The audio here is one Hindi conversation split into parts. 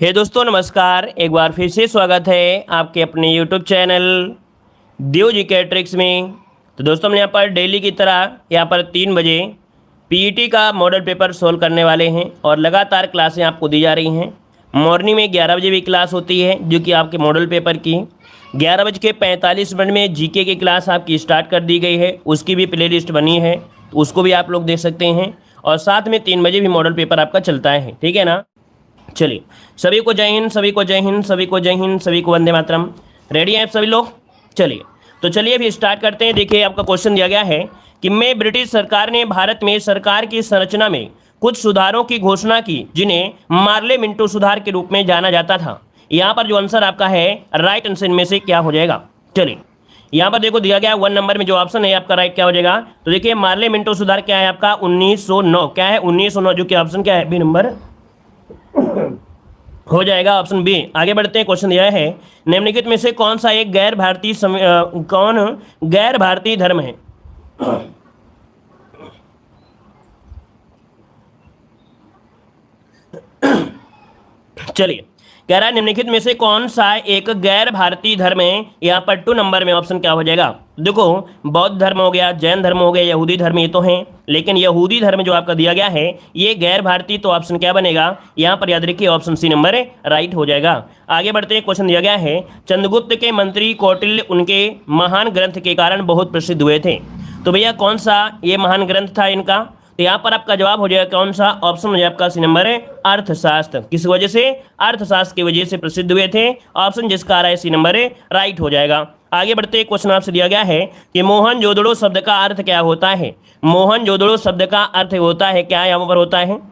हे दोस्तों नमस्कार। एक बार फिर से स्वागत है आपके अपने यूट्यूब चैनल देव जी के ट्रिक्स में। तो दोस्तों हम यहाँ पर डेली की तरह यहाँ पर 3 बजे पीईटी का मॉडल पेपर सोल्व करने वाले हैं और लगातार क्लासें आपको दी जा रही हैं। मॉर्निंग में 11 बजे भी क्लास होती है जो कि आपके मॉडल पेपर की 11:45 में जीके की क्लास आपकी स्टार्ट कर दी गई है। उसकी भी प्ले लिस्ट बनी है तो उसको भी आप लोग देख सकते हैं। और साथ में 3 बजे भी मॉडल पेपर आपका चलता है, ठीक है ना। चलिए, सभी को जय हिंद, सभी को जय हिंद, सभी को जय हिंद, सभी को वंदे मातरम। रेडी हैं आप सभी लोग? चलिए अभी स्टार्ट करते हैं। देखिए आपका क्वेश्चन दिया गया है कि में ब्रिटिश सरकार ने भारत में सरकार की संरचना में कुछ सुधारों की घोषणा की जिन्हें मार्ले मिंटो सुधार के रूप में जाना जाता था। यहाँ पर जो आंसर आपका है राइट आंसर में से क्या हो जाएगा? चलिए यहाँ पर देखो दिया गया 1 नंबर में जो ऑप्शन है आपका राइट क्या हो जाएगा। तो देखिए मार्ले मिंटो सुधार क्या है आपका 1909, क्या है 1909, जो कि ऑप्शन क्या है बी नंबर हो जाएगा, ऑप्शन बी। आगे बढ़ते हैं, क्वेश्चन दिया है निम्नलिखित में से कौन सा एक गैर भारतीय धर्म है? चलिए कह रहा है निम्नलिखित में से कौन सा एक गैर भारतीय धर्म है। यहाँ पर 2 नंबर में ऑप्शन क्या हो जाएगा? देखो बौद्ध धर्म हो गया, जैन धर्म हो गया, यहूदी धर्म, ये तो हैं, लेकिन यहूदी धर्म जो आपका दिया गया है ये गैर भारतीय, तो ऑप्शन क्या बनेगा यहाँ पर? याद रखिए ऑप्शन सी नंबर राइट हो जाएगा। आगे बढ़ते हैं, क्वेश्चन दिया गया है चंद्रगुप्त के मंत्री कौटिल्य उनके महान ग्रंथ के कारण बहुत प्रसिद्ध हुए थे। तो भैया कौन सा ये महान ग्रंथ था इनका? तो यहाँ पर आपका जवाब हो जाएगा कौन सा? ऑप्शन हो जाएगा आपका सी नंबर है अर्थशास्त्र। किस वजह से? अर्थशास्त्र की वजह से प्रसिद्ध हुए थे। ऑप्शन जिसका आ रहा है सी नंबर है राइट हो जाएगा। आगे बढ़ते हैं, क्वेश्चन आपसे दिया गया है कि मोहनजोदड़ो शब्द का अर्थ क्या होता है? मोहनजोदड़ो शब्द का अर्थ होता है क्या? यहाँ पर होता है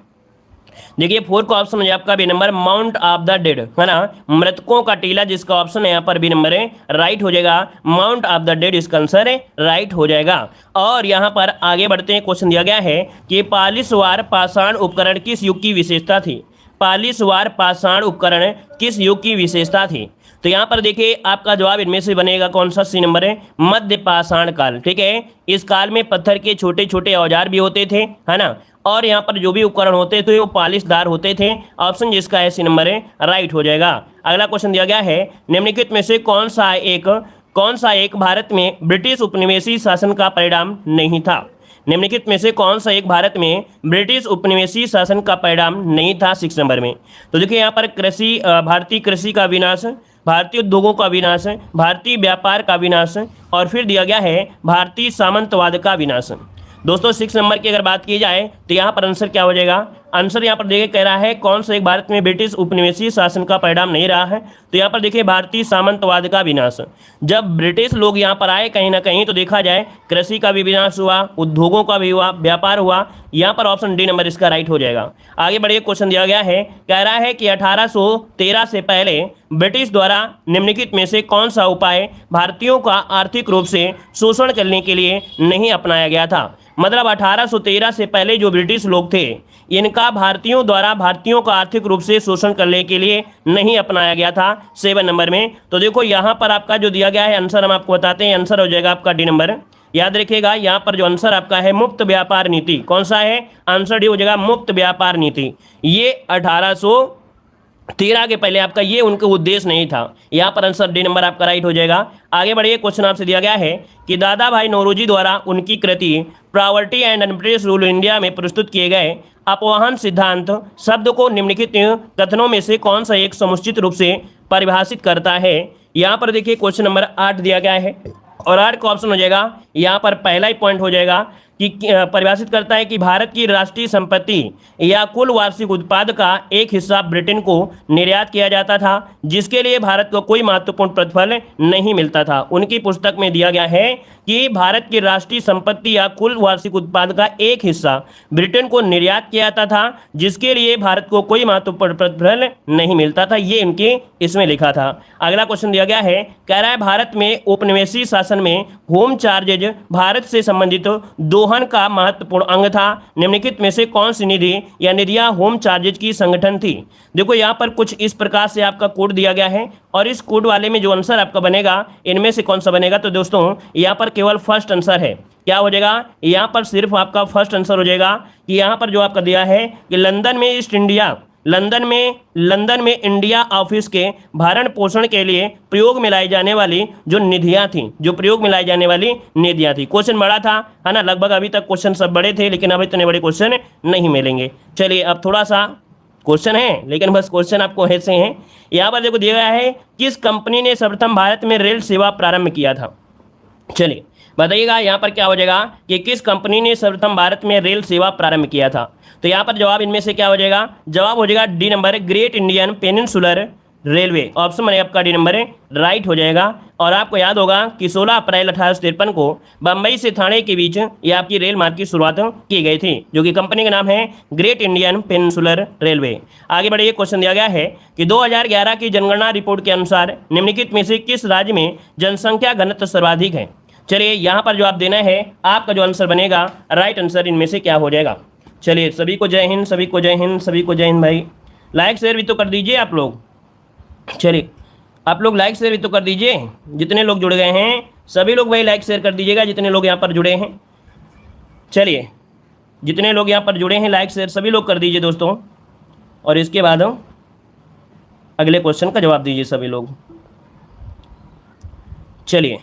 देखिए 4 का ऑप्शन है आपका b number mount of the dead, है ना, मृतकों का टीला, जिसका ऑप्शन है यहाँ पर बी नंबर है राइट हो जाएगा। माउंट ऑफ द डेड इसका आंसर है राइट हो जाएगा। और यहाँ पर आगे बढ़ते हैं, क्वेश्चन दिया गया है कि पालिशवार पाषाण उपकरण किस युग की विशेषता थी? पालिशवार पाषाण उपकरण किस युग की विशेषता थी? तो यहाँ पर देखिए आपका जवाब इनमें से बनेगा कौन सा? सी नंबर है मध्य पाषाण काल, ठीक है। इस काल में पत्थर के छोटे छोटे औजार भी होते थे, है ना, और यहाँ पर जो भी उपकरण होते थे वो पालिशदार होते थे। ऑप्शन जिसका है सी नंबर है राइट हो जाएगा। अगला क्वेश्चन दिया गया है निम्नलिखित में से कौन सा एक भारत में ब्रिटिश उपनिवेशी शासन का परिणाम नहीं था? निम्नलिखित में से कौन सा एक भारत में ब्रिटिश उपनिवेशी शासन का परिणाम नहीं था? 6 नंबर में। तो देखिए यहाँ पर भारतीय कृषि का विनाश, भारतीय उद्योगों का विनाश, भारतीय व्यापार का विनाश, और फिर दिया गया है भारतीय सामंतवाद का विनाश। दोस्तों 6 नंबर की अगर बात की जाए तो यहाँ पर आंसर क्या हो जाएगा? आंसर यहाँ पर देखिए कह रहा है कौन सा एक भारत में ब्रिटिश उपनिवेशी शासन का परिणाम नहीं रहा है। तो यहाँ पर देखिए भारतीय सामंतवाद का विनाश। जब ब्रिटिश लोग यहाँ पर आए कहीं ना कहीं तो देखा जाए कृषि का भी विनाश हुआ, उद्योगों का भी हुआ, व्यापार हुआ। यहाँ पर ऑप्शन डी नंबर इसका राइट हो जाएगा। आगे बढ़िए, क्वेश्चन दिया गया है कह रहा है कि 1813 से पहले ब्रिटिश द्वारा निम्नलिखित में से कौन सा उपाय भारतीयों का आर्थिक रूप से शोषण करने के लिए नहीं अपनाया गया था? मतलब 1813 से पहले जो ब्रिटिश लोग थे इनका भारतीयों द्वारा भारतीयों का आर्थिक रूप से शोषण करने के लिए नहीं अपनाया गया था 7 नंबर में। तो देखो यहाँ पर आपका जो दिया गया है आंसर हम आपको बताते हैं, आंसर हो जाएगा आपका डी नंबर। याद रखिएगा यहाँ पर जो आंसर आपका है मुक्त व्यापार नीति, कौन सा है? आंसर डी हो जाएगा मुक्त व्यापार नीति। ये 1813 के पहले आपका ये उनका उद्देश्य नहीं था। यहाँ पर आंसर डी नंबर आपका राइट हो जाएगा। आगे बढ़िए, क्वेश्चन आपसे दिया गया है कि दादा भाई नौरोजी द्वारा उनकी कृति property and unBritish rule India में प्रस्तुत किए गए अपवाहन सिद्धांत शब्द को निम्नलिखित कथनों में से कौन सा एक समुचित रूप से परिभाषित करता है? यहाँ पर देखिए क्वेश्चन नंबर 8 दिया गया है और 8 का ऑप्शन हो जाएगा यहाँ पर पहला ही पॉइंट हो जाएगा कि परिभाषित करता है कि भारत की राष्ट्रीय संपत्ति या कुल वार्षिक उत्पाद का एक हिस्सा ब्रिटेन को निर्यात किया जाता था जिसके लिए भारत को कोई महत्वपूर्ण प्रतिफल नहीं मिलता था। उनकी पुस्तक में दिया गया है कि भारत की राष्ट्रीय संपत्ति या कुल वार्षिक उत्पाद का एक हिस्सा ब्रिटेन को निर्यात किया जाता था जिसके लिए भारत को कोई महत्वपूर्ण प्रतिफल नहीं मिलता था। ये इनके इसमें लिखा था। अगला क्वेश्चन दिया गया है कह रहा है भारत में उपनिवेशी शासन में होम चार्जेज भारत से संबंधित दोहन का महत्वपूर्ण अंग था। निम्नलिखित में से कौन सी निधि या निधियां होम चार्जेज की संगठन थी? देखो यहाँ पर कुछ इस प्रकार से आपका कोड दिया गया है और इस कोड वाले में जो आंसर आपका बनेगा इनमें से कौन सा बनेगा? तो दोस्तों यहाँ पर केवल फर्स्ट आंसर है। क्या हो जाएगा? यहाँ पर सिर्फ आपका फर्स्ट आंसर हो जाएगा कि यहाँ पर जो आपका दिया है कि लंदन में ईस्ट इंडिया लंदन में इंडिया ऑफिस के भरण पोषण के लिए प्रयोग में लाई जाने वाली जो निधियां थी, क्वेश्चन बड़ा था, है ना। लगभग अभी तक क्वेश्चन सब बड़े थे, लेकिन अब इतने बड़े क्वेश्चन नहीं मिलेंगे। चलिए अब थोड़ा सा क्वेश्चन है, लेकिन बस क्वेश्चन आपको ऐसे हैं। यहाँ पर देखो दिया गया है, किस कंपनी ने सर्वप्रथम भारत में रेल सेवा प्रारंभ किया था। चलिए बताइएगा यहाँ पर क्या हो जाएगा कि किस कंपनी ने सर्वप्रथम भारत में रेल सेवा प्रारंभ किया था। तो यहाँ पर जवाब इनमें से क्या हो जाएगा, जवाब हो जाएगा D number, great Indian peninsular railway. Option बनेगा आपका डी नंबर राइट हो जाएगा। और आपको याद होगा कि 16 अप्रैल 1853 को बम्बई से थाने के बीच ये आपकी रेल मार्ग की शुरुआत की गई थी, जो कि कंपनी का नाम है ग्रेट इंडियन पेनिनसुलर रेलवे। आगे बढ़िए, क्वेश्चन दिया गया है कि 2011 की जनगणना रिपोर्ट के अनुसार निम्नलिखित में से किस राज्य में जनसंख्या घनत्व सर्वाधिक है। चलिए यहाँ पर जवाब देना है, आपका जो आंसर बनेगा राइट आंसर इनमें से क्या हो जाएगा। चलिए सभी को जय हिंद, सभी को जय हिंद, सभी को जय हिंद भाई। लाइक शेयर भी तो कर दीजिए आप लोग। चलिए आप लोग लाइक शेयर भी तो कर दीजिए, जितने लोग जुड़ गए हैं सभी लोग भाई लाइक शेयर कर दीजिएगा, जितने लोग यहाँ पर जुड़े हैं। चलिए जितने लोग यहाँ पर जुड़े हैं लाइक शेयर सभी लोग कर दीजिए दोस्तों, और इसके बाद अगले क्वेश्चन का जवाब दीजिए सभी लोग। चलिए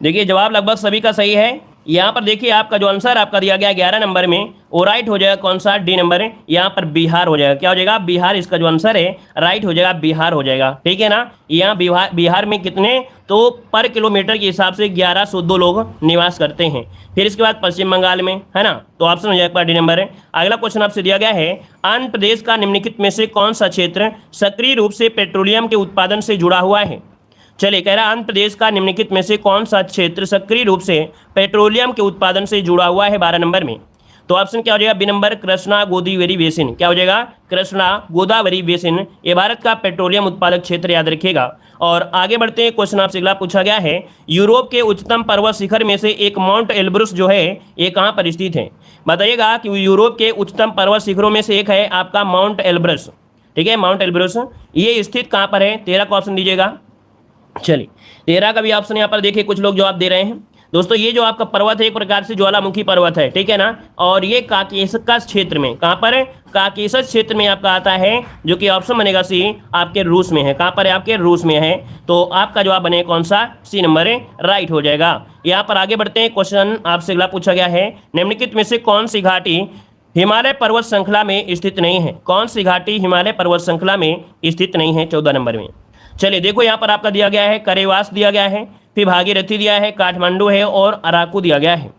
देखिए जवाब लगभग सभी का सही है। यहाँ पर देखिए आपका जो आंसर आपका दिया गया 11 नंबर में, वो राइट हो जाएगा कौन सा, डी नंबर है। यहाँ पर बिहार हो जाएगा, क्या हो जाएगा, बिहार। इसका जो आंसर है राइट हो जाएगा बिहार हो जाएगा, ठीक है ना। यहाँ बिहार में कितने, तो पर किलोमीटर के हिसाब से 1102 लोग निवास करते हैं। फिर इसके बाद पश्चिम बंगाल में, है ना, तो ऑप्शन हो जाएगा डी नंबर है। अगला क्वेश्चन आपसे दिया गया है, आंध्र प्रदेश का निम्नलिखित में से कौन सा क्षेत्र सक्रिय रूप से पेट्रोलियम के उत्पादन से जुड़ा हुआ है। चलिए कह रहा है आंध्र प्रदेश का निम्नलिखित में से कौन सा क्षेत्र सक्रिय रूप से पेट्रोलियम के उत्पादन से जुड़ा हुआ है 12 नंबर में। तो ऑप्शन क्या हो जाएगा, b number Krishna Godavari basin. क्या हो जाएगा, कृष्णा गोदावरी बेसिन। ये भारत का पेट्रोलियम उत्पादक क्षेत्र, याद रखिएगा। और आगे बढ़ते हैं, क्वेश्चन आपसे अगला पूछा गया है, यूरोप के उच्चतम पर्वत शिखर में से एक माउंट एल्ब्रुस जो है ये कहाँ पर स्थित है। बताइएगा कि यूरोप के उच्चतम पर्वत शिखरों में से एक है आपका माउंट एल्ब्रुस, ठीक है, माउंट एल्ब्रुस। ये स्थित कहाँ पर है, 13 का ऑप्शन दीजिएगा। चलिए 13 का भी ऑप्शन यहाँ पर देखिए कुछ लोग जवाब दे रहे हैं। दोस्तों ये जो आपका पर्वत है एक प्रकार से ज्वालामुखी पर्वत है, ठीक है ना, और ये काकेशस क्षेत्र में, कहाँ पर है, काकेशस क्षेत्र में आपका आता है, जो कि ऑप्शन बनेगा सी, आपके रूस में है। कहाँ पर है, आपके रूस में है। तो आपका जवाब बनेगा कौन सा, सी नंबर है, राइट हो जाएगा। यहाँ पर आगे बढ़ते हैं, क्वेश्चन आपसे अगला पूछा गया है, निम्नलिखित में से कौन सी घाटी हिमालय पर्वत श्रृंखला में स्थित नहीं है। कौन सी घाटी हिमालय पर्वत श्रृंखला में स्थित नहीं है 14 नंबर में। चलिए देखो यहाँ पर आपका दिया गया है, करेवास दिया गया है, फिर भागीरथी दिया है, काठमांडू है और अराकू दिया गया है।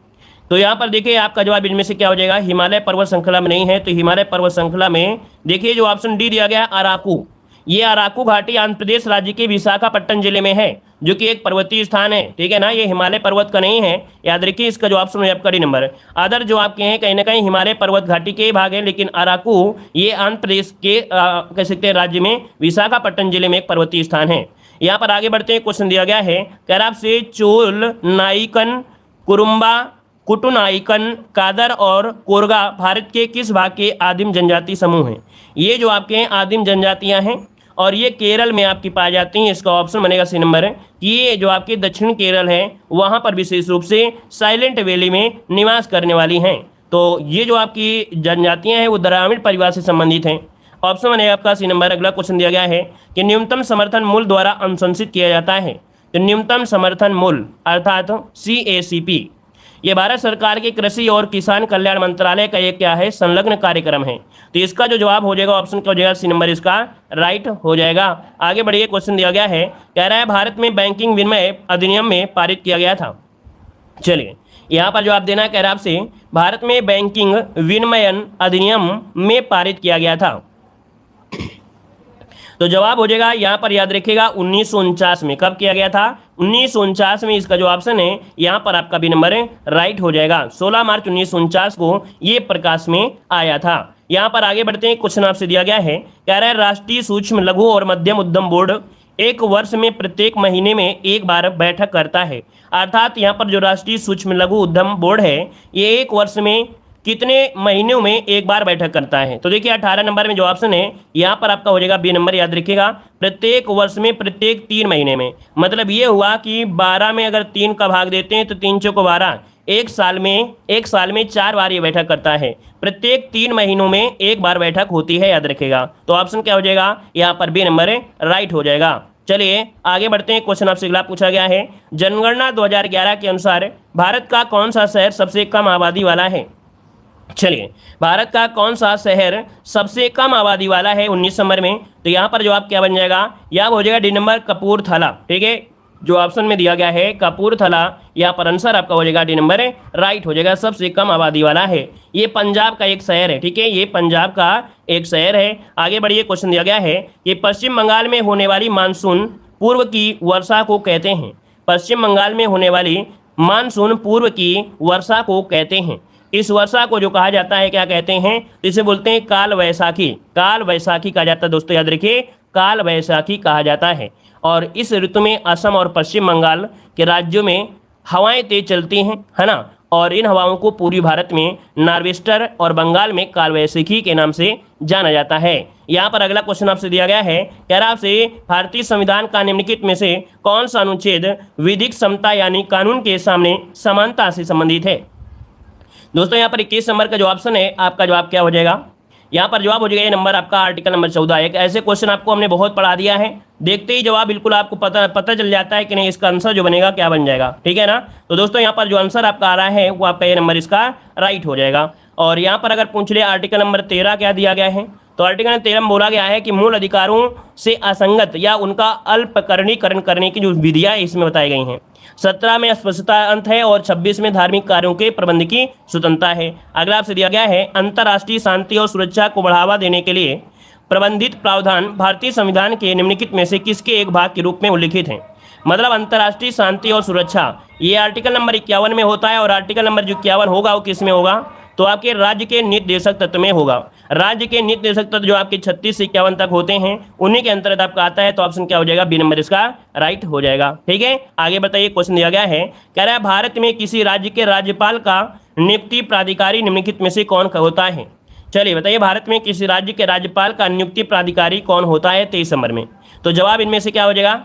तो यहाँ पर देखिए आपका जवाब इनमें से क्या हो जाएगा, हिमालय पर्वत श्रृंखला में नहीं है। तो हिमालय पर्वत श्रृंखला में देखिए जो ऑप्शन डी दिया गया अराकू, ये अराकू घाटी आंध्र प्रदेश राज्य के विशाखापट्टनम जिले में है, जो कि एक पर्वतीय स्थान है, ठीक है ना। ये हिमालय पर्वत का नहीं है, याद रखिए। इसका जो ऑप्शन है आपका डी नंबर। अदर जो आपके हैं कहीं ना कहीं हिमालय पर्वत घाटी के भाग है, लेकिन अराकू ये आंध्र प्रदेश के कह सकते हैं राज्य में विशाखापट्टनम जिले में एक पर्वतीय स्थान है। यहाँ पर आगे बढ़ते हैं, क्वेश्चन दिया गया है, कैराब से चोल नाइकन, कुरुम्बा, कुटुनाइकन, कादर और कोरगा भारत के किस भाग के आदिम जनजाति समूह हैं। ये जो आपके हैं आदिम जनजातियां हैं और ये केरल में आपकी पाई जाती हैं। इसका ऑप्शन बनेगा सी नंबर है। ये जो आपके दक्षिण केरल है वहाँ पर विशेष रूप से साइलेंट वैली में निवास करने वाली हैं। तो ये जो आपकी जनजातियाँ हैं वो द्राविड़ परिवार से संबंधित हैं। ऑप्शन बनेगा आपका सी नंबर। अगला क्वेश्चन दिया गया है कि न्यूनतम समर्थन मूल्य द्वारा अनुशंसित किया जाता है। तो न्यूनतम समर्थन मूल्य अर्थात CACP ये भारत सरकार के कृषि और किसान कल्याण मंत्रालय का एक क्या है, संलग्न कार्यक्रम है। तो इसका जो जवाब हो जाएगा ऑप्शन क्या हो जाएगा, सी नंबर इसका राइट हो जाएगा। आगे बढ़िए, क्वेश्चन दिया गया है, कह रहा है भारत में बैंकिंग विनिमय अधिनियम में पारित किया गया था। चलिए यहाँ पर जवाब देना कह रहा है आपसे, भारत में बैंकिंग विनिमयन अधिनियम में पारित किया गया था। तो जवाब हो जाएगा यहाँ पर, याद रखिएगा 1949 में। कब किया गया था, 1949 में। इसका जो ऑप्शन है यहाँ पर आपका भी नंबर है, राइट हो जाएगा। 16 मार्च 1949 को ये प्रकाश में आया था। यहाँ पर आगे बढ़ते हैं, क्वेश्चन आपसे दिया गया है, कह रहा है राष्ट्रीय सूक्ष्म लघु और मध्यम उद्यम बोर्ड एक वर्ष में प्रत्येक महीने में एक बार बैठक करता है। अर्थात यहाँ पर जो राष्ट्रीय सूक्ष्म लघु उद्यम बोर्ड है ये एक वर्ष में कितने महीनों में एक बार बैठक करता है? तो देखिए 18 नंबर में जो ऑप्शन है यहाँ पर आपका हो जाएगा बी नंबर, याद रखिएगा, प्रत्येक वर्ष में प्रत्येक 3 महीने में। मतलब ये हुआ कि 12 में अगर 3 का भाग देते हैं तो 3 चौको 12, एक साल में 4 बार ये बैठक करता है। प्रत्येक 3 महीनों में एक बार बैठक होती है, याद रखिएगा। तो ऑप्शन क्या हो जाएगा यहाँ पर बी नंबर राइट हो जाएगा। चलिए आगे बढ़ते हैं। क्वेश्चन आपसे अगला पूछा गया है, जनगणना 2011 के अनुसार भारत का कौन सा शहर सबसे कम आबादी वाला है? चलिए, भारत का कौन सा शहर सबसे कम आबादी वाला है 19 नंबर में? तो यहाँ पर जवाब क्या बन जाएगा? यहाँ हो जाएगा डी नंबर कपूरथला। ठीक है, जो ऑप्शन में दिया गया है कपूरथला, यहाँ पर आंसर आपका हो जाएगा डी नंबर राइट हो जाएगा, सबसे कम आबादी वाला है। ये पंजाब का एक शहर है। ठीक है, ये पंजाब का एक शहर है। आगे बढ़िए, क्वेश्चन दिया गया है कि पश्चिम बंगाल में होने वाली मानसून पूर्व की वर्षा को कहते हैं। पश्चिम बंगाल में होने वाली मानसून पूर्व की वर्षा को कहते हैं। इस वर्षा को जो कहा जाता है क्या कहते हैं? इसे बोलते हैं काल वैसाखी। काल वैसाखी कहा जाता है दोस्तों, याद रखिए, काल वैसाखी कहा जाता है। और इस ऋतु में असम और पश्चिम बंगाल के राज्यों में हवाएं तेज चलती हैं, है ना, और इन हवाओं को पूर्वी भारत में नार्वेस्टर और बंगाल में कालवैसाखी के नाम से जाना जाता है। यहाँ पर अगला क्वेश्चन आपसे दिया गया है, कह रहा आपसे भारतीय संविधान का निम्नलिखित में से कौन सा अनुच्छेद विधिक समता यानी कानून के सामने समानता से संबंधित है? दोस्तों यहाँ पर 21 नंबर का जो ऑप्शन है आपका जवाब क्या हो जाएगा? यहाँ पर जवाब हो जाएगा ये नंबर आपका आर्टिकल नंबर 14। एक ऐसे क्वेश्चन आपको हमने बहुत पढ़ा दिया है, देखते ही जवाब बिल्कुल आपको पता चल जाता है कि नहीं इसका आंसर जो बनेगा क्या बन जाएगा। ठीक है ना, तो दोस्तों यहाँ पर जो आंसर आपका आ रहा है वो आपका ये नंबर इसका राइट हो जाएगा। और यहाँ पर अगर पूछ ले आर्टिकल नंबर 13 क्या दिया गया है, तो आर्टिकल नंबर 13 में बोला गया है कि मूल अधिकारों से असंगत या उनका अल्पकरणीकरण करने की जो विधियाँ इसमें बताई गई हैं। 17 में स्पष्टता अंत है और 26 में धार्मिक कार्यों के प्रबंध की स्वतंत्रता है। अगला आपसे दिया गया है, अंतर्राष्ट्रीय शांति और सुरक्षा को बढ़ावा देने के लिए प्रबंधित प्रावधान भारतीय संविधान के निम्नलिखित में से किसके एक भाग के रूप में उल्लिखित हैं? मतलब अंतर्राष्ट्रीय शांति और सुरक्षा ये आर्टिकल नंबर 51 में होता है, और आर्टिकल नंबर जो 51 होगा वो किस में होगा? तो आपके राज्य के निर्देशक तत्व में होगा। राज्य के निर्देशक तत्व जो आपके 36 से 51 तक होते हैं उन्हीं के अंतर्गत आपका आता है। तो ऑप्शन क्या हो जाएगा? बी नंबर इसका राइट हो जाएगा। ठीक है, आगे बताइए, क्वेश्चन दिया गया है, कह रहा है भारत में किसी राज्य के राज्यपाल का नियुक्ति प्राधिकारी निम्नलिखित में से कौन होता है? चलिए बताइए, भारत में किसी राज्य के राज्यपाल का नियुक्ति प्राधिकारी कौन होता है 23 नंबर में? तो जवाब इनमें से क्या हो जाएगा?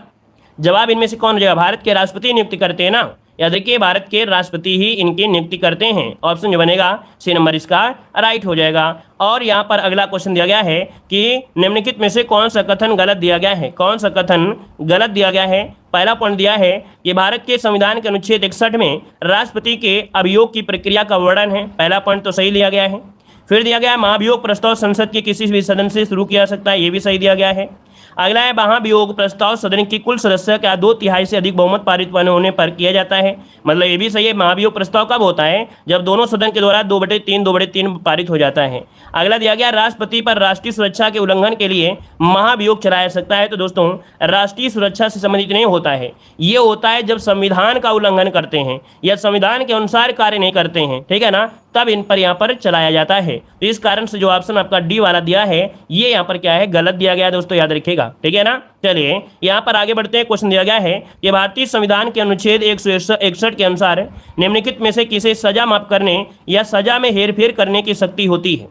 जवाब इनमें से कौन हो जाएगा? भारत के राष्ट्रपति नियुक्ति करते हैं ना, याद रखिए, भारत के राष्ट्रपति ही इनकी नियुक्ति करते हैं। ऑप्शन जो बनेगा सी नंबर इसका राइट हो जाएगा। और यहाँ पर अगला क्वेश्चन दिया गया है कि निम्नलिखित में से कौन सा कथन गलत दिया गया है? कौन सा कथन गलत दिया गया है? पहला पॉइंट दिया है कि भारत के संविधान के अनुच्छेद 61 में राष्ट्रपति के अभियोग की प्रक्रिया का वर्णन है। पहला पॉइंट तो सही लिया गया है। फिर दिया गया है महाभियोग प्रस्ताव संसद के किसी भी सदन से शुरू किया जा सकता है, ये भी सही दिया गया है। अगला है महाभियोग प्रस्ताव सदन की कुल सदस्य का 2/3 से अधिक बहुमत पारित होने पर किया जाता है, मतलब ये भी सही है। महाभियोग प्रस्ताव कब होता है? जब दोनों सदन के द्वारा 2/3 पारित हो जाता है। अगला दिया गया राष्ट्रपति पर राष्ट्रीय सुरक्षा के उल्लंघन के लिए महाभियोग चलाया जा सकता है। तो दोस्तों राष्ट्रीय सुरक्षा से संबंधित नहीं होता है, ये होता है जब संविधान का उल्लंघन करते हैं या संविधान के अनुसार कार्य नहीं करते हैं, ठीक है ना, तब इन पर यहाँ पर चलाया जाता है। तो इस कारण से जो ऑप्शन आपका डी वाला दिया है ये यहाँ पर क्या है? गलत दिया गया है दोस्तों, याद रखिएगा। ठीक है ना, चलिए यहाँ पर आगे बढ़ते हैं। क्वेश्चन दिया गया है कि भारतीय संविधान के अनुच्छेद 161 के अनुसार निम्नलिखित में से किसे सजा माफ करने या सजा में हेरफेर करने की शक्ति होती है?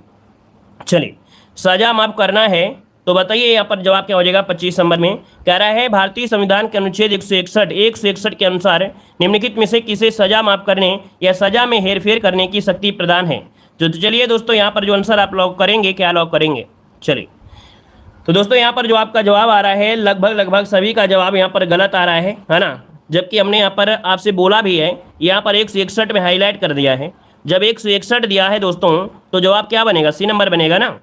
चलिए, सजा माफ करना है तो बताइए यहाँ पर जवाब क्या हो जाएगा? 25 नंबर में कह रहा है भारतीय संविधान के अनुच्छेद 161 के अनुसार निम्नलिखित में से किसे सजा माफ करने या सजा में हेरफेर करने की शक्ति प्रदान है? तो चलिए दोस्तों यहाँ पर जो आंसर आप लॉक करेंगे, क्या लॉक करेंगे? चलिए, तो दोस्तों यहाँ पर जो आपका जवाब आ रहा है लगभग सभी का जवाब यहाँ पर गलत आ रहा है ना, जबकि हमने यहाँ पर आपसे बोला भी है, यहाँ पर 161 में हाईलाइट कर दिया है। जब 161 दिया है दोस्तों तो जवाब क्या बनेगा? सी नंबर बनेगा ना,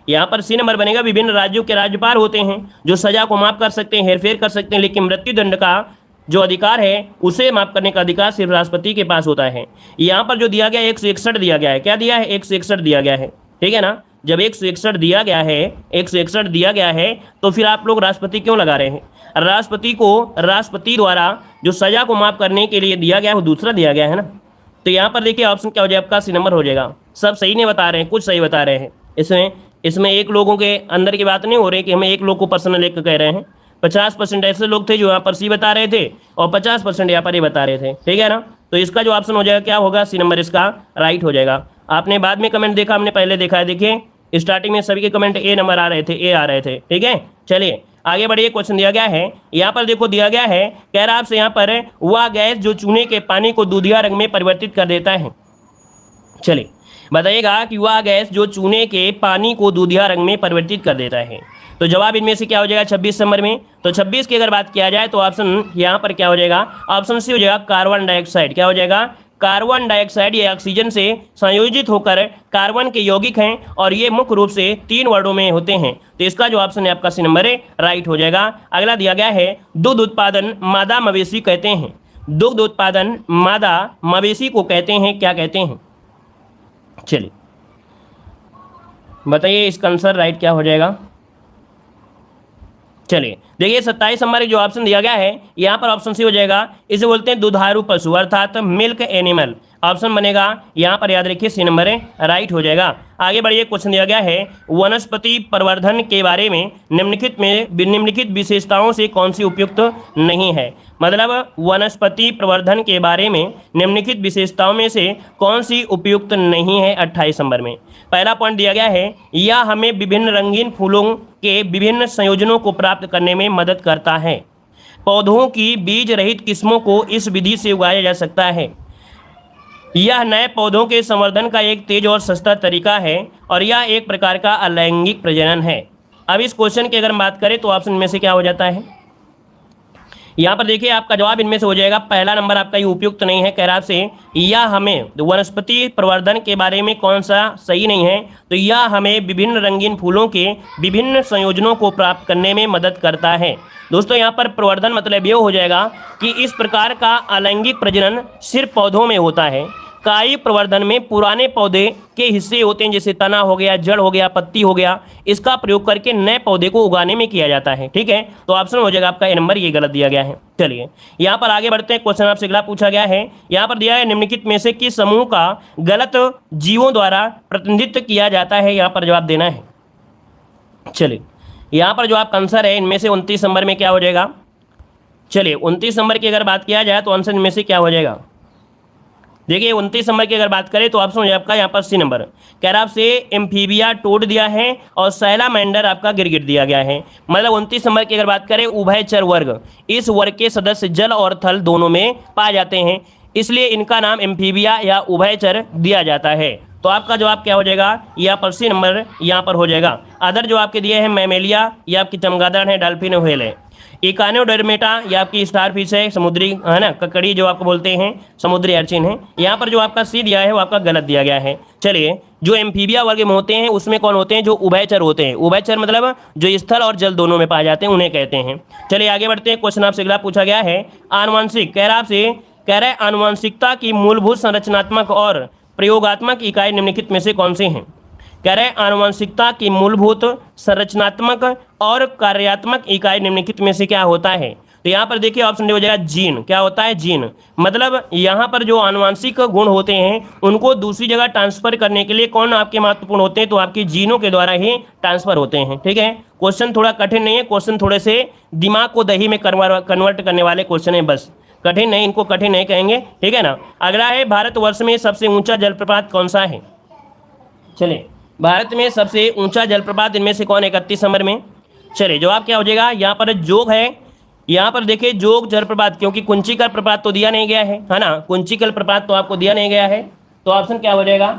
यहाँ पर सी नंबर बनेगा। विभिन्न राज्यों के राज्यपाल होते हैं जो सजा को माफ कर सकते हैं, हेरफेर कर सकते हैं, लेकिन मृत्युदंड का जो अधिकार है उसे माफ करने का अधिकार सिर्फ राष्ट्रपति के पास होता है। यहाँ पर जो दिया गया 161 दिया गया है, क्या दिया है? 161 दिया गया है, ठीक है ना। जब 161 दिया गया है, 161 दिया गया है तो फिर आप लोग राष्ट्रपति क्यों लगा रहे हैं? राष्ट्रपति को राष्ट्रपति द्वारा जो सजा को माफ करने के लिए दिया गया है वो दूसरा दिया गया है ना। तो यहाँ पर देखिए ऑप्शन क्या हो जाएगा? आपका सी नंबर हो जाएगा। सब सही नहीं बता रहे हैं, कुछ सही बता रहे हैं। इसमें एक लोगों के अंदर की बात नहीं हो रही कि हमें एक लोग को पर्सनल लेकर कह रहे हैं। 50% ऐसे लोग थे जो यहाँ पर सी बता रहे थे और 50% यहाँ पर ये बता रहे थे, ठीक है ना। तो इसका जो ऑप्शन हो जाएगा क्या होगा? सी नंबर इसका राइट हो जाएगा। आपने बाद में कमेंट देखा, हमने पहले देखा है। देखिए स्टार्टिंग में सभी के कमेंट ए नंबर आ रहे थे, ए आ रहे थे। ठीक है, चलिए आगे बढ़िए। क्वेश्चन दिया गया है, यहाँ पर देखो दिया गया है, कह रहा आपसे यहाँ पर वह गैस जो चूने के पानी को दूधिया रंग में परिवर्तित कर देता है। चलिए बताइएगा कि वह गैस जो चूने के पानी को दूधिया रंग में परिवर्तित कर देता है। तो जवाब इनमें से क्या हो जाएगा 26 नंबर में। तो 26 की अगर बात किया जाए तो ऑप्शन यहाँ पर क्या हो जाएगा, ऑप्शन सी हो जाएगा कार्बन डाइऑक्साइड। क्या हो जाएगा, कार्बन डाइऑक्साइड। ये ऑक्सीजन से संयोजित होकर कार्बन के यौगिक हैं और ये मुख्य रूप से 3 वर्णों में होते हैं। तो इसका जो ऑप्शन है आपका सी नंबर है, राइट हो जाएगा। अगला दिया गया है, दुग्ध उत्पादन मादा मवेशी कहते हैं। दुग्ध उत्पादन मादा मवेशी को कहते हैं, क्या कहते हैं? चलिए बताइए इसका आंसर राइट क्या हो जाएगा। चलिए देखिए 27 नंबर जो ऑप्शन दिया गया है यहाँ पर ऑप्शन सी हो जाएगा, इसे बोलते हैं दुधारू पशु अर्थात मिल्क एनिमल। ऑप्शन बनेगा यहाँ पर, याद रखिए सी नंबर है, राइट हो जाएगा। आगे बढ़िए, क्वेश्चन दिया गया है, वनस्पति प्रवर्धन के बारे में निम्नलिखित विशेषताओं से कौन सी उपयुक्त नहीं है। मतलब वनस्पति प्रवर्धन के बारे में निम्नलिखित विशेषताओं में से कौन सी उपयुक्त नहीं है 28 नंबर में। पहला पॉइंट दिया गया है, यह हमें विभिन्न रंगीन फूलों के विभिन्न संयोजनों को प्राप्त करने में मदद करता है। पौधों की बीज रहित किस्मों को इस विधि से उगाया जा सकता है। यह नए पौधों के संवर्धन का एक तेज और सस्ता तरीका है और यह एक प्रकार का अलैंगिक प्रजनन है। अब इस क्वेश्चन की अगर हम बात करें तो ऑप्शन में से क्या हो जाता है, यहाँ पर देखिए आपका जवाब इनमें से हो जाएगा पहला नंबर आपका ये उपयुक्त नहीं है। कह रहा आपसे यह हमें वनस्पति प्रवर्धन के बारे में कौन सा सही नहीं है, तो यह हमें विभिन्न रंगीन फूलों के विभिन्न संयोजनों को प्राप्त करने में मदद करता है। दोस्तों यहाँ पर प्रवर्धन मतलब ये हो जाएगा कि इस प्रकार का अलैंगिक प्रजनन सिर्फ पौधों में होता है। कायिक प्रवर्धन में पुराने पौधे के हिस्से होते हैं, जैसे तना हो गया, जड़ हो गया, पत्ती हो गया, इसका प्रयोग करके नए पौधे को उगाने में किया जाता है। ठीक है, तो ऑप्शन हो जाएगा आपका ए नंबर, ये गलत दिया गया है। चलिए यहाँ पर आगे बढ़ते हैं। क्वेश्चन आपसे अगला पूछा गया है, यहाँ पर दिया है, निम्नलिखित में से किस समूह का गलत जीवों द्वारा प्रतिनिधित्व किया जाता है। यहाँ पर जवाब देना है। चलिए यहाँ पर जो आपका आंसर है इनमें से 29 नंबर में क्या हो जाएगा। चलिए 29 नंबर की अगर बात किया जाए तो आंसर इनमें से क्या हो जाएगा। देखिए 29 नंबर की अगर बात करें तो ऑप्शन हो जाए आपका यहाँ पर सी नंबर। कह रहा आपसे एम्फीबिया टोड दिया है और सैलामेंडर आपका गिरगिट दिया गया है। मतलब 29 नंबर की अगर बात करें उभयचर वर्ग, इस वर्ग के सदस्य जल और थल दोनों में पाए जाते हैं, इसलिए इनका नाम एम्फीबिया या उभयचर दिया जाता है। तो आपका जवाब क्या हो जाएगा, यहाँ पर सी नंबर यहाँ पर हो जाएगा। अदर जो आपके दिए हैं मैमेलिया, ये आपकी चमगादड़ है, डॉल्फिन व्हेल है। इकानोडर्मेटा ये आपकी स्टारफिश है, समुद्री है ना, ककड़ी जो आपको बोलते हैं, समुद्री अर्चिन है। यहाँ पर जो आपका सी दिया है वो आपका गलत दिया गया है। चलिए जो एम्फीबिया वर्ग में होते हैं उसमें कौन होते हैं, जो उभयचर होते हैं। उभयचर मतलब जो स्थल और जल दोनों में पाए जाते हैं उन्हें कहते हैं। चलिए आगे बढ़ते हैं। क्वेश्चन आपसे अगला पूछा गया है, आनुवंशिक। कह रहा है आनुवंशिकता की मूलभूत संरचनात्मक और प्रयोगात्मक इकाई निम्नलिखित में से कौन से हैं। कह रहे हैं आनुवंशिकता की मूलभूत संरचनात्मक और कार्यात्मक इकाई निम्नलिखित में से क्या होता है। तो यहाँ पर देखिए ऑप्शन हो जाएगा जीन। क्या होता है, जीन। मतलब यहाँ पर जो आनुवंशिक गुण होते हैं उनको दूसरी जगह ट्रांसफर करने के लिए कौन आपके महत्वपूर्ण होते हैं, तो आपके जीनों के द्वारा ही ट्रांसफर होते हैं। ठीक है, क्वेश्चन थोड़ा कठिन नहीं है, क्वेश्चन थोड़े से दिमाग को दही में कन्वर्ट करने वाले क्वेश्चन है, बस कठिन नहीं, इनको कठिन नहीं कहेंगे। ठीक है ना। अगला है, भारतवर्ष में सबसे ऊंचा जलप्रपात कौन सा है। चलिए भारत में सबसे ऊंचा जलप्रपात इनमें से कौन है 31 नंबर में। चलिए जवाब क्या हो जाएगा, यहाँ पर जोग है। यहाँ पर देखिए जोग जलप्रपात, क्योंकि कुंचिकल प्रपात तो दिया नहीं गया है ना, कुंचिकल प्रपात तो आपको दिया नहीं गया है, तो ऑप्शन क्या हो जाएगा।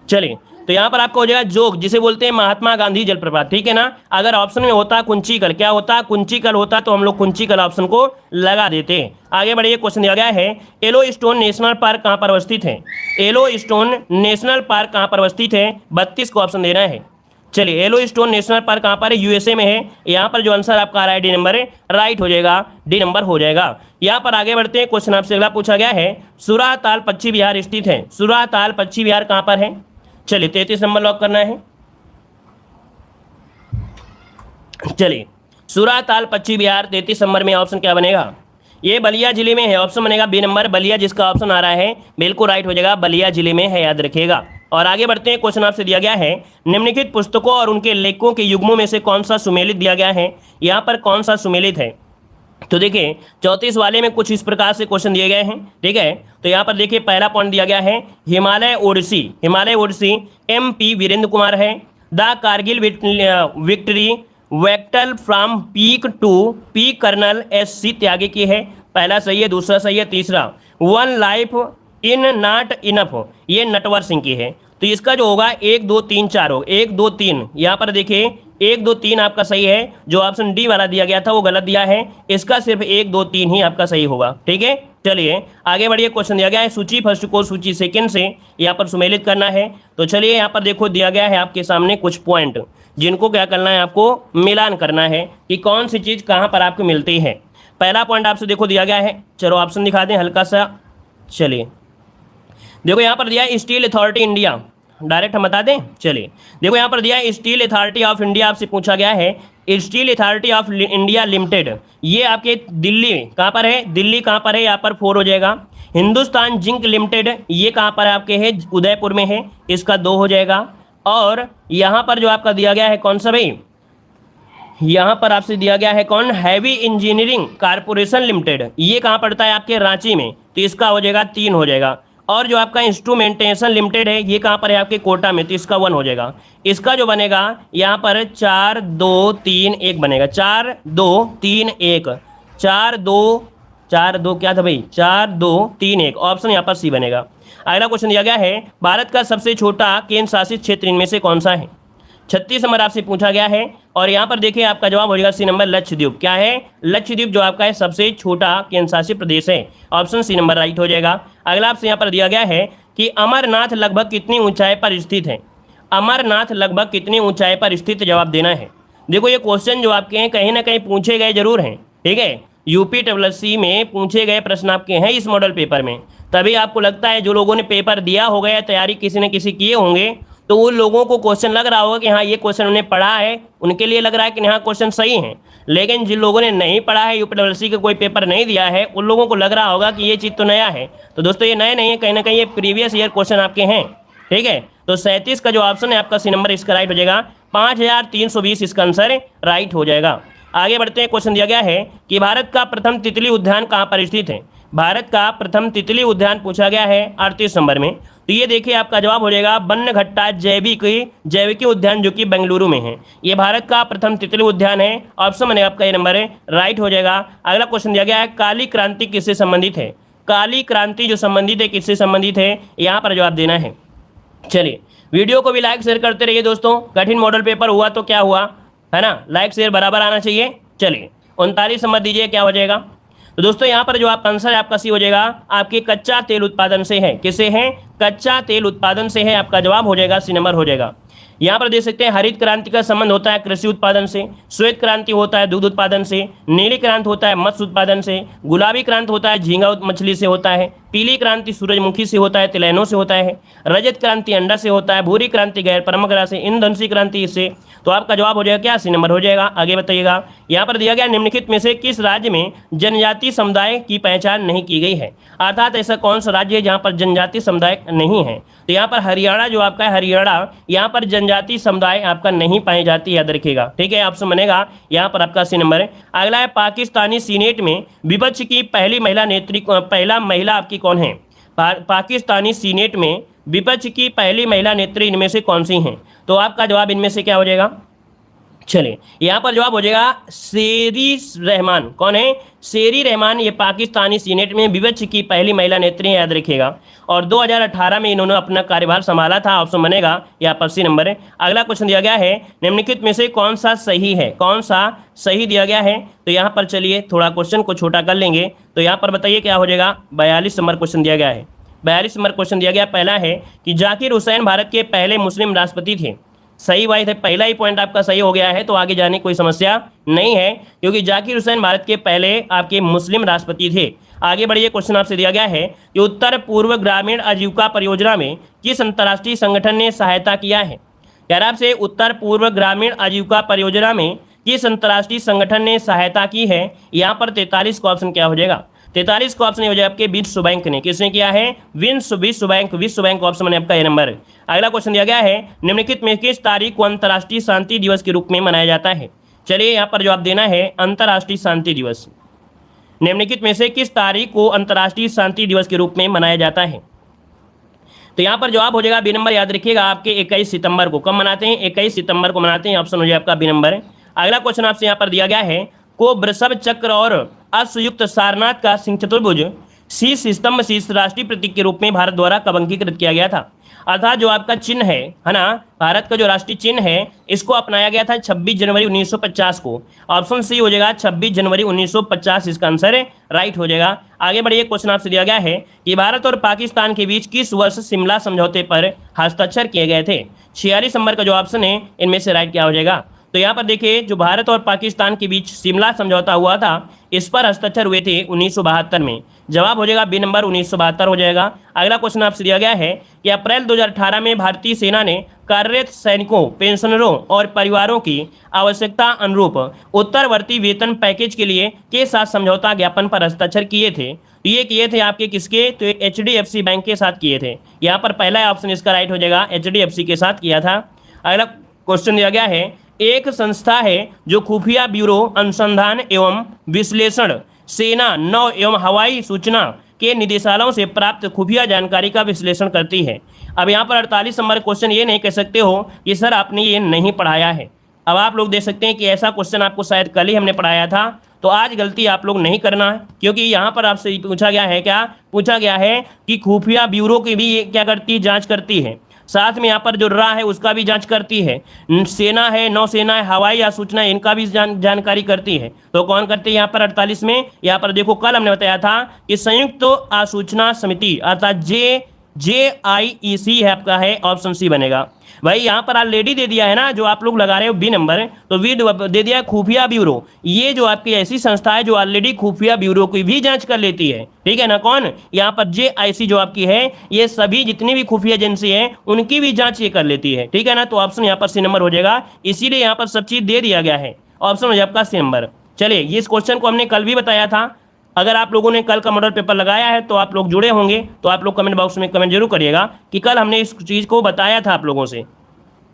चलिए तो यहाँ पर आपको हो जाएगा जोग, जिसे बोलते हैं महात्मा गांधी जलप्रपात। ठीक है ना। अगर ऑप्शन में होता कुंचिकल, क्या होता, कुंचिकल होता, तो हम लोग कुंचिकल ऑप्शन को लगा देते। आगे बढ़िए। क्वेश्चन दिया गया है, येलोस्टोन नेशनल पार्क कहाँ पर अवस्थित है। येलोस्टोन नेशनल पार्क कहाँ पर अवस्थित है, 32 को ऑप्शन देना है। चलिए येलोस्टोन नेशनल पार्क कहाँ पर है, यूएसए में है। यहाँ पर जो आंसर आपका आ रहा है डी नंबर है, राइट हो जाएगा, डी नंबर हो जाएगा। यहाँ पर आगे बढ़ते हैं। क्वेश्चन आपसे अगला पूछा गया है, सुराताल पश्चिम बिहार स्थित है। सुराताल पश्चिम बिहार कहाँ पर है। चलिए 33 नंबर लॉक करना है। चलिए सुराताल पश्चिम बिहार 33 नंबर में ऑप्शन क्या बनेगा, ये बलिया जिले में है। ऑप्शन बनेगा बी नंबर, बलिया, जिसका ऑप्शन आ रहा है बिल्कुल राइट हो जाएगा, बलिया जिले में है, याद रखिएगा। और आगे बढ़ते हैं। क्वेश्चन आपसे दिया गया है, निम्नलिखित पुस्तकों और उनके लेखकों के युग्मों में से कौन सा सुमेलित दिया गया है। यहाँ पर कौन सा सुमेलित है। तो देखिए 34 वाले में कुछ इस प्रकार से क्वेश्चन दिए गए हैं। ठीक है, तो यहाँ पर देखिए पहला पॉइंट दिया गया है हिमालय ओडिसी MP वीरेंद्र कुमार है। द कारगिल विक्ट्री वेक्टल from peak to peak colonel SC Tyagi की है। पहला सही है, दूसरा सही है, तीसरा one life in not enough ये नटवर सिंह की है। तो इसका जो होगा 1 2 3 4 होगा, 1 2 3 यहाँ पर देखिए 1 2 3 आपका सही है। जो ऑप्शन डी वाला दिया गया था वो गलत दिया है, इसका सिर्फ 1 2 3 ही आपका सही होगा। ठीक है, चलिए आगे बढ़िए। क्वेश्चन दिया गया है सूची फर्स्ट को सूची सेकंड से यहाँ पर सुमेलित करना है। तो चलिए यहाँ पर देखो दिया गया है आपके सामने कुछ पॉइंट, जिनको क्या करना है, आपको मिलान करना है कि कौन सी चीज़ कहाँ पर आपको मिलती है। पहला पॉइंट आपसे देखो दिया गया है, चलो ऑप्शन दिखा दें हल्का सा। चलिए देखो यहाँ पर दिया है स्टील अथॉरिटी इंडिया, डायरेक्ट हम बता दें। चलिए देखो यहाँ पर दिया है स्टील अथॉरिटी ऑफ इंडिया, आपसे पूछा गया है steel authority of India limited, ये आपके दिल्ली कहाँ पर है, दिल्ली कहाँ पर है, यहाँ पर 4 हो जाएगा। हिंदुस्तान जिंक लिमिटेड ये कहाँ पर आपके है, उदयपुर में है, इसका 2 हो जाएगा। और यहाँ पर जो आपका दिया गया है कौन सा भाई, यहाँ पर आपसे दिया गया है कौन, हैवी इंजीनियरिंग कारपोरेशन लिमिटेड, ये कहाँ पड़ता है आपके रांची में, तो इसका हो जाएगा 3 हो जाएगा। और जो आपका इंस्ट्रूमेंटेशन लिमिटेड है ये कहाँ पर है आपके कोटा में, तो इसका 1 हो जाएगा। इसका जो बनेगा यहाँ पर 4 2 3 1 बनेगा, 4 2 3 1, 4 2 क्या था भाई, 4 2 3 1, ऑप्शन यहाँ पर सी बनेगा। अगला क्वेश्चन दिया गया है भारत का सबसे छोटा केंद्र शासित क्षेत्र इनमें से कौन सा है। 36 नंबर आपसे पूछा गया है और यहाँ पर देखिए आपका जवाब हो जाएगा सी नंबर लक्षद्वीप। क्या है, लक्षद्वीप जो आपका है सबसे छोटा केंद्र शासित प्रदेश है, ऑप्शन सी नंबर राइट हो जाएगा। अगला आपसे यहाँ पर दिया गया है कि अमरनाथ लगभग कितनी ऊंचाई पर स्थित है, अमरनाथ लगभग कितनी ऊंचाई पर स्थित, जवाब देना है। देखो ये क्वेश्चन जो आपके हैं कहीं ना कहीं पूछे गए जरूर हैं, ठीक है, UPSSC में पूछे गए प्रश्न आपके हैं इस मॉडल पेपर में। तभी आपको लगता है जो लोगों ने पेपर दिया होगा या तैयारी किसी न किसी किए होंगे तो उन लोगों को क्वेश्चन लग रहा होगा कि हाँ ये क्वेश्चन उन्हें पढ़ा है, उनके लिए लग रहा है कि हाँ क्वेश्चन सही है। लेकिन जिन लोगों ने नहीं पढ़ा है, UPSSC का कोई पेपर नहीं दिया है, उन लोगों को लग रहा होगा कि ये चीज़ तो नया है। तो दोस्तों ये नए नहीं है, कहीं ना कहीं ये प्रीवियस ईयर क्वेश्चन आपके हैं। ठीक है, तो 37 का जो ऑप्शन है आपका सी नंबर इसका राइट हो जाएगा। 5320 इसका आंसर राइट हो जाएगा। आगे बढ़ते हैं। क्वेश्चन दिया गया है कि भारत का प्रथम तितली उद्यान कहाँ पर स्थित है। भारत का प्रथम तितली उद्यान पूछा गया है 38 नंबर में। तो ये देखिए आपका जवाब हो जाएगा बन्नघट्टा जैविकी उद्यान जो कि बेंगलुरु में है। ये भारत का प्रथम तितली उद्यान है, ऑप्शन में आपका ये नंबर राइट हो जाएगा। अगला क्वेश्चन दिया गया है काली क्रांति किससे संबंधित है। काली क्रांति जो संबंधित है किससे संबंधित है, यहाँ पर जवाब देना है। चलिए वीडियो को भी लाइक शेयर करते रहिए दोस्तों। कठिन मॉडल पेपर हुआ तो क्या हुआ, है ना, लाइक शेयर बराबर आना चाहिए। चलिए 39 नंबर दीजिए, क्या हो जाएगा। तो दोस्तों यहाँ पर जो आप आंसर आपका सी हो जाएगा आपके कच्चा तेल उत्पादन से है। किससे है, कच्चा तेल उत्पादन से है, आपका जवाब हो जाएगा सी नंबर हो जाएगा। यहाँ पर देख सकते हैं हरित क्रांति का संबंध होता है कृषि उत्पादन से, श्वेत क्रांति होता है दूध उत्पादन से, नीली क्रांति होता है मत्स्य उत्पादन से, गुलाबी क्रांति होता है झींगा मछली से होता है, पीली क्रांति सूरजमुखी से होता है, तिलहनों से होता है, रजत क्रांति अंडा से होता है, भूरी क्रांति गैर परमग्रह से, इंधनसी क्रांति इससे। तो आपका जवाब हो जाएगा क्या, सी नंबर हो जाएगा। आगे बताइएगा। यहाँ पर दिया गया निम्नलिखित में से किस राज्य में जनजातीय समुदाय की पहचान नहीं की गई है। अर्थात ऐसा कौन सा राज्य है जहाँ पर जनजातीय समुदाय नहीं है। तो यहाँ पर हरियाणा जो आपका है, हरियाणा यहाँ पर जनजातीय समुदाय आपका नहीं पाई जाती, याद रखिएगा। ठीक है, ऑप्शन बनेगा यहाँ पर आपका सी नंबर है। अगला है पाकिस्तानी सीनेट में विपक्ष की पहली महिला नेत्री, पहला महिला आपकी कौन है। पाकिस्तानी सीनेट में विपक्ष की पहली महिला नेत्री इनमें से कौन सी हैं। तो आपका जवाब इनमें से क्या हो जाएगा। चलिए यहाँ पर जवाब हो जाएगा शेरी रहमान। कौन है, शेरी रहमान। ये पाकिस्तानी सीनेट में विपक्ष की पहली महिला नेत्री है, याद रखिएगा। और 2018 में इन्होंने अपना कार्यभार संभाला था, ऑप्शन बनेगा यहाँ पर सी नंबर है। अगला क्वेश्चन दिया गया है निम्नलिखित में से कौन सा सही है, कौन सा सही दिया गया है। तो यहाँ पर चलिए थोड़ा क्वेश्चन को छोटा कर लेंगे। तो यहाँ पर बताइए क्या हो जाएगा। 42 नंबर क्वेश्चन दिया गया है। 42 नंबर क्वेश्चन दिया गया। पहला है कि जाकिर हुसैन भारत के पहले मुस्लिम राष्ट्रपति थे। सही बात है, पहला ही पॉइंट आपका सही हो गया है, तो आगे जाने की कोई समस्या नहीं है, क्योंकि जाकिर हुसैन भारत के पहले आपके मुस्लिम राष्ट्रपति थे। आगे बढ़िए। क्वेश्चन आपसे दिया गया है कि उत्तर पूर्व ग्रामीण आजीविका परियोजना में किस अंतर्राष्ट्रीय संगठन ने सहायता किया है। कह रहा आपसे उत्तर पूर्व ग्रामीण आजीविका परियोजना में किस अंतर्राष्ट्रीय संगठन ने सहायता की है। यहाँ पर 43 का ऑप्शन क्या हो जाएगा। 43 का ऑप्शन हो जाएगा आपके विश्व बैंक ने। किसने किया है, विश्व बैंक ऑप्शन में आपका ये नंबर। अगला क्वेश्चन दिया गया है निम्नलिखित में किस तारीख को अंतर्राष्ट्रीय शांति दिवस के रूप में मनाया जाता है। चलिए यहाँ पर जवाब देना है अंतर्राष्ट्रीय शांति दिवस। निम्नलिखित में से किस तारीख को अंतर्राष्ट्रीय शांति दिवस के रूप में मनाया जाता है? तो यहाँ पर जवाब हो जाएगा बी नंबर, याद रखिएगा आपके 21 सितंबर को। कब मनाते हैं? 21 सितंबर को मनाते हैं। ऑप्शन हो जाए आपका बी नंबर। अगला क्वेश्चन आपसे यहाँ पर दिया गया है, को वृषभ चक्र और अश्वयुक्त सारनाथ का सिंह चतुर्भुज शीर्ष स्तंभ शीर्ष राष्ट्रीय प्रतीक के रूप में भारत द्वारा कब अंगीकृत किया गया था? अर्थात जो आपका चिन्ह है ना, भारत का जो राष्ट्रीय चिन्ह है, इसको अपनाया गया था 26 जनवरी 1950 को। ऑप्शन सी हो जाएगा 26 जनवरी 1950, इसका आंसर राइट हो जाएगा। आगे बढ़िए, क्वेश्चन आपसे दिया गया है कि भारत और पाकिस्तान के बीच किस वर्ष शिमला समझौते पर हस्ताक्षर किए गए थे? 46 नंबर का जो ऑप्शन है इनमें से राइट क्या हो जाएगा? तो यहाँ पर देखिए, जो भारत और पाकिस्तान के बीच शिमला समझौता हुआ था, इस पर हस्ताक्षर हुए थे 1972 में। जवाब हो जाएगा बी नंबर, 1972 हो जाएगा। अगला क्वेश्चन आपसे दिया गया है कि अप्रैल 2018 में भारतीय सेना ने कार्यरत सैनिकों, पेंशनरों और परिवारों की आवश्यकता अनुरूप उत्तरवर्ती वेतन पैकेज के लिए के साथ समझौता ज्ञापन पर हस्ताक्षर किए थे। ये किए थे आपके किसके? तो HDFC बैंक के साथ किए थे। यहाँ पर पहला ऑप्शन इसका राइट हो जाएगा, HDFC के साथ किया था। अगला क्वेश्चन दिया गया है, एक संस्था है जो खुफिया ब्यूरो अनुसंधान एवं विश्लेषण, सेना, नौ एवं हवाई सूचना के निदेशालयों से प्राप्त खुफिया जानकारी का विश्लेषण करती है। अब यहाँ पर 48 नंबर क्वेश्चन ये नहीं कह सकते हो कि सर आपने ये नहीं पढ़ाया है। अब आप लोग देख सकते हैं कि ऐसा क्वेश्चन आपको शायद कल ही हमने पढ़ाया था, तो आज गलती आप लोग नहीं करना है, क्योंकि यहाँ पर आपसे पूछा गया है, क्या पूछा गया है कि खुफिया ब्यूरो की भी ये क्या करती है? जाँच करती है। साथ में यहाँ पर जो रा है उसका भी जांच करती है, सेना है, नौसेना है, हवाई या सूचना, इनका भी जानकारी करती है। तो कौन करती है यहाँ पर 48 में? यहाँ पर देखो, कल हमने बताया था कि संयुक्त आसूचना समिति अर्थात JIEC है आपका, है ऑप्शन सी बनेगा। भाई यहाँ पर ऑलरेडी दे दिया है ना, जो आप लोग लगा रहे हो बी नंबर, तो वी दे दिया खुफिया ब्यूरो। ये जो आपकी ऐसी संस्था है जो ऑलरेडी खुफिया ब्यूरो की भी जांच कर लेती है, ठीक है ना। कौन? यहाँ पर JIC जो आपकी है, ये सभी जितनी भी खुफिया एजेंसी है उनकी भी जांच ये कर लेती है, ठीक है ना। तो ऑप्शन यहाँ पर सी नंबर हो जाएगा, इसीलिए यहाँ पर सब चीज दे दिया गया है। ऑप्शन हो जाए आपका सी नंबर। चलिए, इस क्वेश्चन को हमने कल भी बताया था। अगर आप लोगों ने कल का मॉडल पेपर लगाया है तो आप लोग जुड़े होंगे, तो आप लोग कमेंट बॉक्स में कमेंट जरूर करिएगा कि कल हमने इस चीज़ को बताया था आप लोगों से।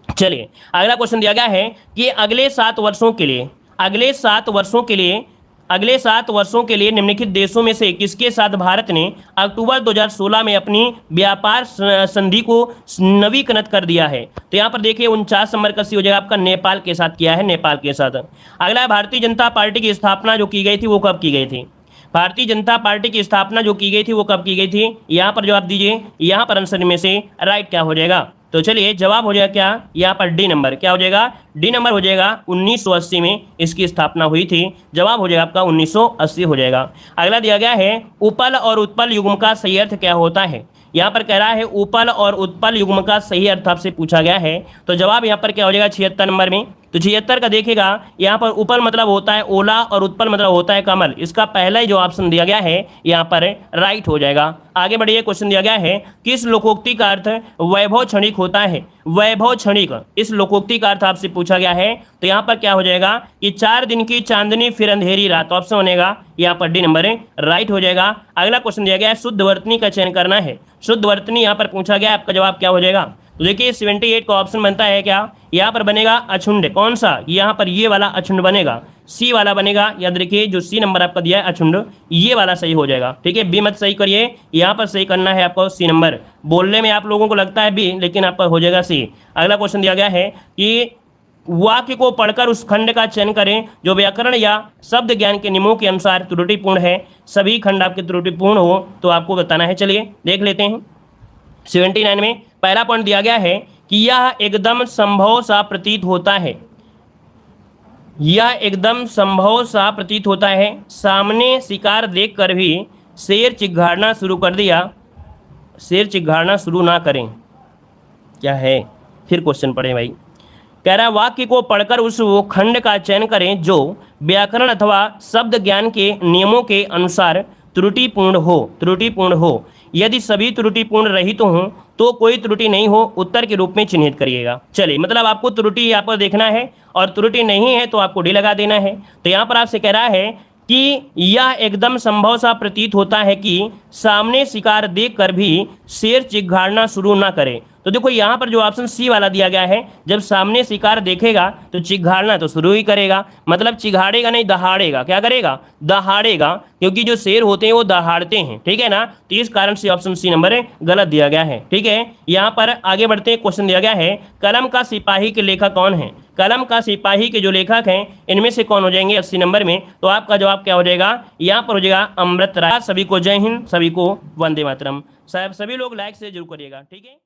चलिए, अगला क्वेश्चन दिया गया है कि अगले 7 वर्षों के लिए निम्नलिखित देशों में से किसके साथ भारत ने अक्टूबर 2016 में अपनी व्यापार संधि को नवीनीकृत कर दिया है? तो यहाँ पर देखिए 49 नंबर का सी हो जाएगा आपका, नेपाल के साथ किया है, नेपाल के साथ। अगला है, भारतीय जनता पार्टी की स्थापना जो की गई थी वो कब की गई थी? भारतीय जनता पार्टी की स्थापना जो की गई थी वो कब की गई थी? यहाँ पर जवाब दीजिए, यहाँ पर आंसर में से राइट क्या हो जाएगा? तो चलिए, जवाब हो जाएगा क्या? यहाँ पर डी नंबर। क्या हो जाएगा? डी नंबर हो जाएगा। 1980 में इसकी स्थापना हुई थी। जवाब हो जाएगा आपका 1980 हो जाएगा। अगला दिया गया है, उपल और उत्पल युग्म का सही अर्थ क्या होता है? यहाँ पर कह रहा है उपल और उत्पल युग्म का सही अर्थ आपसे पूछा गया है। तो जवाब यहाँ पर क्या हो जाएगा? 76 नंबर में। तो 76 का देखिएगा, यहाँ पर उपल मतलब होता है ओला और उत्पल मतलब होता है कमल। इसका पहला ही जो ऑप्शन दिया गया है यहाँ पर राइट हो जाएगा। आगे बढ़िए, क्वेश्चन दिया गया है, किस लोकोक्ति का अर्थ वैभव क्षणिक होता है? वैभव क्षणिक, इस लोकोक्ति का अर्थ आपसे पूछा गया है। तो यहाँ पर क्या हो जाएगा कि 4 दिन की चांदनी फिर अंधेरी रात। ऑप्शन बनेगा यहाँ पर डी नंबर राइट हो जाएगा। अगला क्वेश्चन दिया गया है, शुद्ध वर्तनी का चयन करना है। शुद्ध वर्तनी यहाँ पर पूछा गया, आपका जवाब क्या हो जाएगा? तो देखिए 78 का ऑप्शन बनता है क्या? यहाँ पर बनेगा अछुंड। कौन सा? यहाँ पर ये वाला अछुंड बनेगा, सी वाला बनेगा। याद रखिए, जो सी नंबर आपका दिया है अछुंड, ये वाला सही हो जाएगा, ठीक है। बी मत सही करिए, यहाँ पर सही करना है आपको सी नंबर। बोलने में आप लोगों को लगता है बी, लेकिन आपका हो जाएगा सी। अगला क्वेश्चन दिया गया है कि वाक्य को पढ़कर उस खंड का चयन करें जो व्याकरण या शब्द ज्ञान के नियमों के अनुसार त्रुटिपूर्ण है। सभी खंड आपके त्रुटिपूर्ण हो तो आपको बताना है। चलिए देख लेते हैं। 79 में पहला पॉइंट दिया गया है कि यह एकदम संभव सा प्रतीत होता है। यह एकदम संभव सा प्रतीत होता है, सामने शिकार देखकर भी शेर चिघाड़ना शुरू कर दिया, शेर चिघाड़ना शुरू ना करें। क्या है? फिर क्वेश्चन पढ़े भाई। कह रहा है वाक्य को पढ़कर उस खंड का चयन करें जो व्याकरण अथवा शब्द ज्ञान के नियमों के अनुसार त्रुटिपूर्ण हो। यदि सभी त्रुटिपूर्ण रहित हों तो कोई त्रुटि नहीं हो, उत्तर के रूप में चिन्हित करिएगा। चलिए, मतलब आपको त्रुटि यहाँ पर देखना है और त्रुटि नहीं है तो आपको डी लगा देना है। तो यहाँ पर आपसे कह रहा है कि यह एकदम संभव सा प्रतीत होता है कि सामने शिकार देखकर भी शेर चिघाड़ना शुरू ना करे। तो देखो यहाँ पर जो ऑप्शन सी वाला दिया गया है, जब सामने शिकार देखेगा तो चिघाड़ना तो शुरू ही करेगा, मतलब चिघाड़ेगा नहीं दहाड़ेगा, क्या करेगा, दहाड़ेगा, क्योंकि जो शेर होते हैं वो दहाड़ते हैं, ठीक है ना। तो इस कारण से ऑप्शन सी नंबर गलत दिया गया है, ठीक है। यहाँ पर आगे बढ़ते हैं, क्वेश्चन दिया गया है कलम का सिपाही के लेखक कौन है। कलम का सिपाही के जो लेखक हैं इनमें से कौन हो जाएंगे 80 नंबर में। तो आपका जवाब क्या हो जाएगा, यहाँ पर हो जाएगा अमृत राय। सभी को जय हिंद, सभी को वंदे मातरम। साहब सभी लोग लाइक से जरूर करिएगा, ठीक है।